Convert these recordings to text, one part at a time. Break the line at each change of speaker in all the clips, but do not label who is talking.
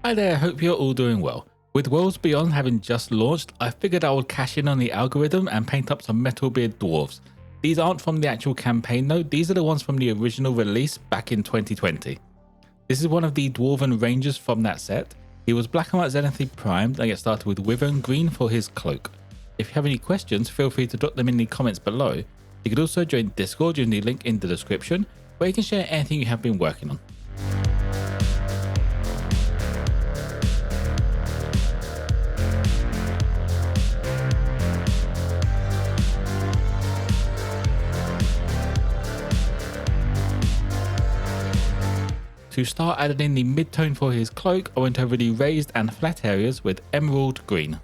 Hi there, hope you're all doing well. With Worlds Beyond having just launched, I figured I would cash in on the algorithm and paint up some Metalbeard dwarves. These aren't from the actual campaign though, these are the ones from the original release back in 2020. This is one of the Dwarven rangers from that set. He was black and white zenithally primed and get started with Wyvern green for his cloak. If you have any questions, feel free to drop them in the comments below. You could also join Discord using the link in the description, where you can share anything you have been working on. To start adding in the mid-tone for his cloak, I went over the raised and flat areas with emerald green.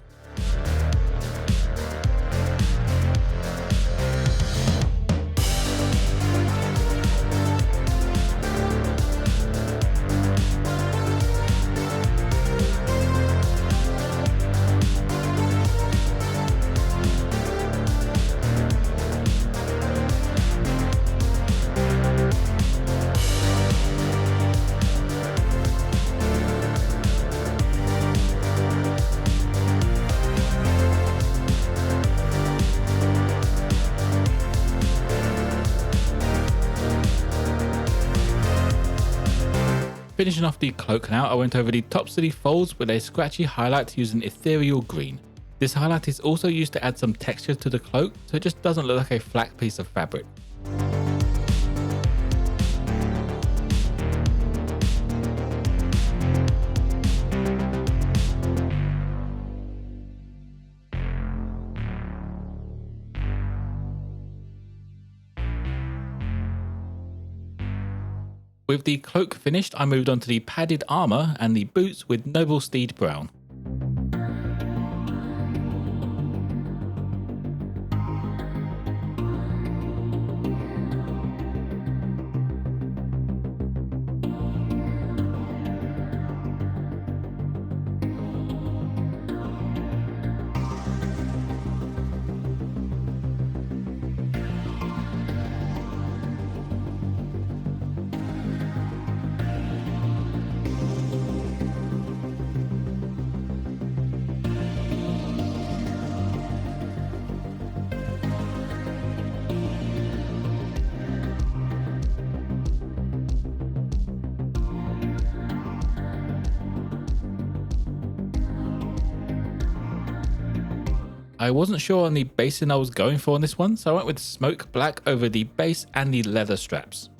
Finishing off the cloak now, I went over the tops of the folds with a scratchy highlight using Ethereal green. This highlight is also used to add some texture to the cloak, so it just doesn't look like a flat piece of fabric. With the cloak finished, I moved on to the padded armour and the boots with Noble Steed Brown. I wasn't sure on the basing I was going for on this one, so I went with smoke black over the base and the leather straps.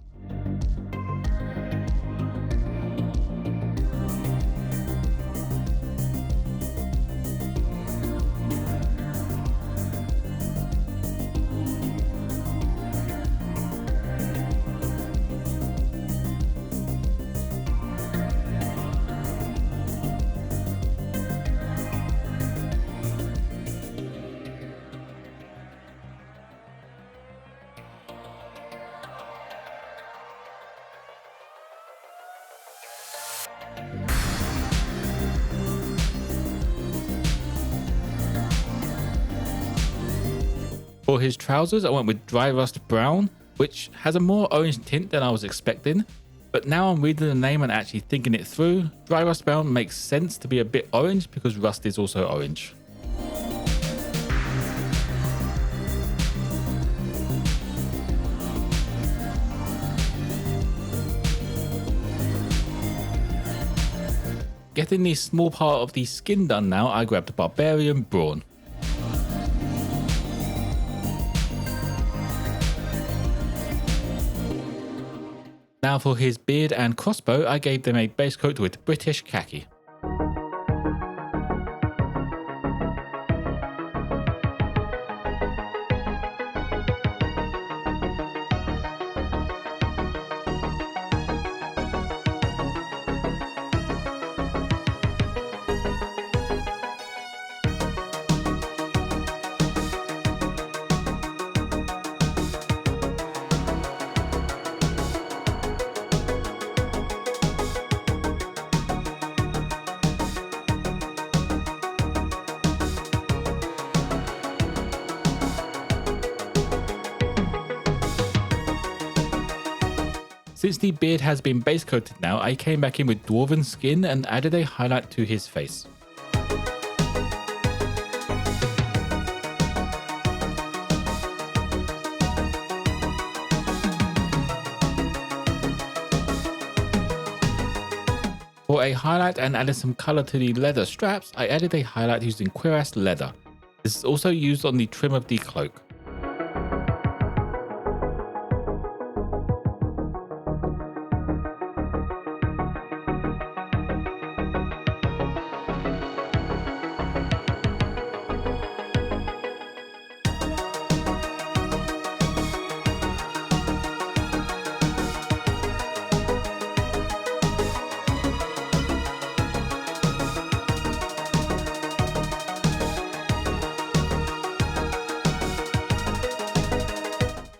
For his trousers, I went with Dry Rust Brown, which has a more orange tint than I was expecting. But now I'm reading the name and actually thinking it through. Dry Rust Brown makes sense to be a bit orange because rust is also orange. Getting the small part of the skin done now, I grabbed the Barbarian Brawn. Now for his beard and crossbow, I gave them a base coat with British Khaki. Since the beard has been base coated now, I came back in with Dwarven skin and added a highlight to his face. For a highlight and added some colour to the leather straps, I added a highlight using Cuirass leather. This is also used on the trim of the cloak.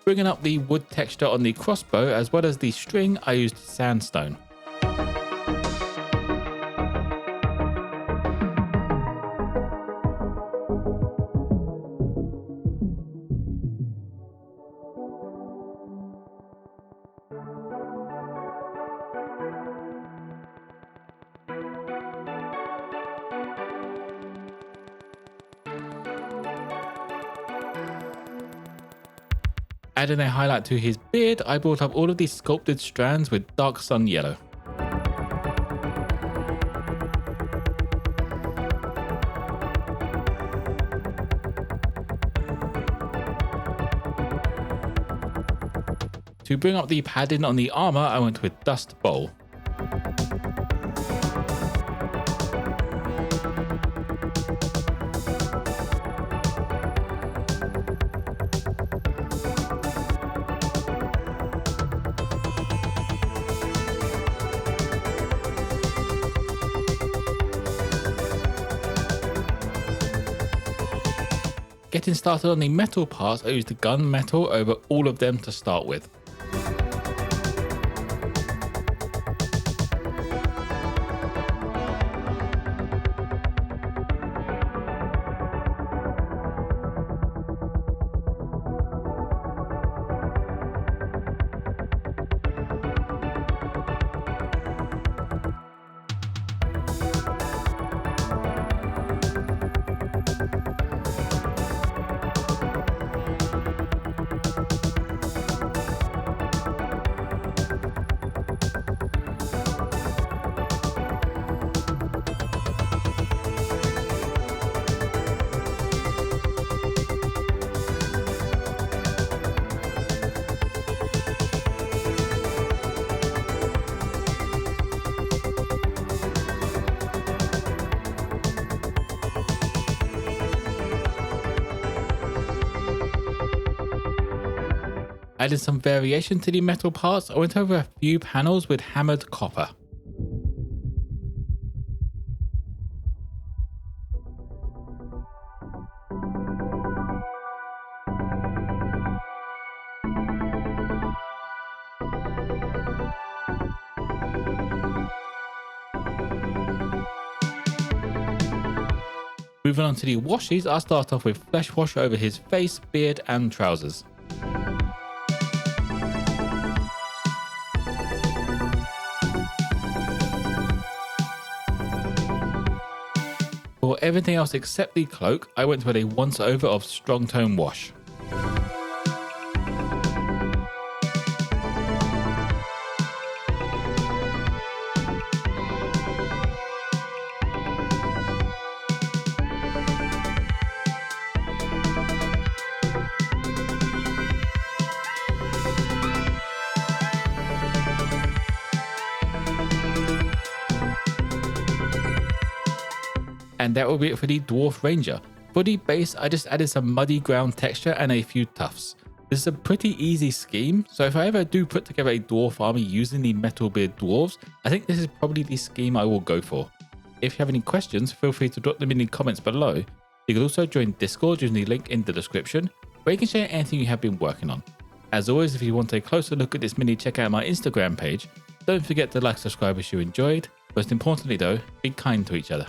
Bringing up the wood texture on the crossbow as well as the string, I used Sandstone. Adding a highlight to his beard, I brought up all of these sculpted strands with dark sun yellow. To bring up the padding on the armor, I went with Dust Bowl. Getting started on the metal parts, I used the gun metal over all of them to start with. Adding some variation to the metal parts, I went over a few panels with hammered copper. Moving on to the washes, I'll start off with flesh wash over his face, beard and trousers. For everything else except the cloak, I went with a once over of strong tone wash. And that will be it for the Dwarf Ranger. For the base, I just added some muddy ground texture and a few tufts. This is a pretty easy scheme, so if I ever do put together a dwarf army using the Metal Beard dwarves, I think this is probably the scheme I will go for. If you have any questions, feel free to drop them in the comments below. You can also join Discord using the link in the description, where you can share anything you have been working on. As always, if you want a closer look at this mini, check out my Instagram page. Don't forget to like, subscribe if you enjoyed. Most importantly though, be kind to each other.